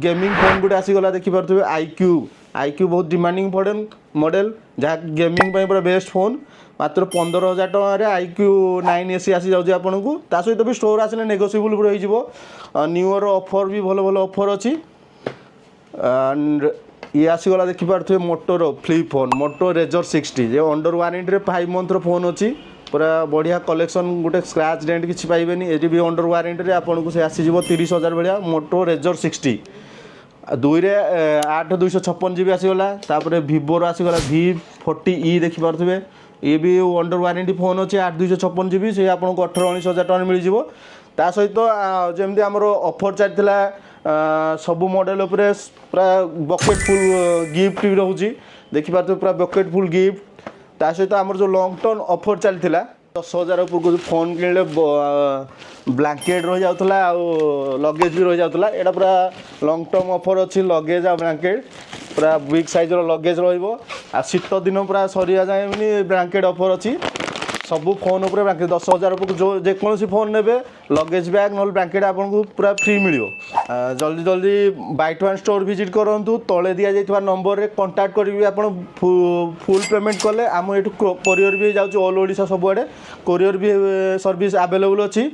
gaming phone गुटे आसीगला देखिपे IQ IQ बहुत demanding model जहाँ gaming पूरा बेस्ट फोन मात्र 15,000 टकर आईक्यू 9 आसी जाऊँगी आपन को ता सहित भी स्टोर आसने नेगोशिएबल हो न्यू इयर ऑफर भी भल भल ऑफर अच्छी ये आसीगला देखिपे मोटोर फ्लिप फोन मोटो रेजर 60 जे अंडर वारंटी 5 मंथ फोन अच्छी पूरा बढ़िया कलेक्शन गोटे स्क्रैच डेंट किसी पाइबेनि ये भी अंडर वारंटी आपन को से आसीज 30,000 भाया मोटो रेजर 60 दुईरे 8/256 GB आसीगला तापर भिवोर आसीगला V40e देखिपे ये भी अंडर वारंटी फोन अच्छे 8/256 GB से आपको 18-19,000 टका मिल जाव ता सहित जमी आमर ऑफर चलता सबू मॉडल पूरा बकेट फुल गिफ्ट भी रोचे देखिपे पूरा बकेट फुल गिफ्ट ता सहित आमर जो लॉन्ग टर्म ऑफर चलता 10,000 उपरको फोन किणले ब्लैंकेट रही जाता लगेज भी रही जाता यहाँ पूरा लॉन्ग टर्म ऑफर अच्छी लगेज आ ब्लैंकेट पूरा बिग साइज लगेज शीत दिन पूरा सरिया जाए ब्लैंकेट ऑफर अच्छी सबू फोन उपर ब्लैंकेट 10,000 उपरको जो जेकोसी फोन ने लगेज बैग ना ब्लैंकेट आपको पूरा फ्री मिल जल्दी जल्दी बाइट वन स्टोर विजिट करूँ तले दि जाइए नंबर में कंटाक्ट करी आप फुल पेमेंट कले आम ये कोरियर भी जाऊँ ऑल ओडिशा सबुआड़े कोरियर भी सर्विस आवेलेबल अच्छी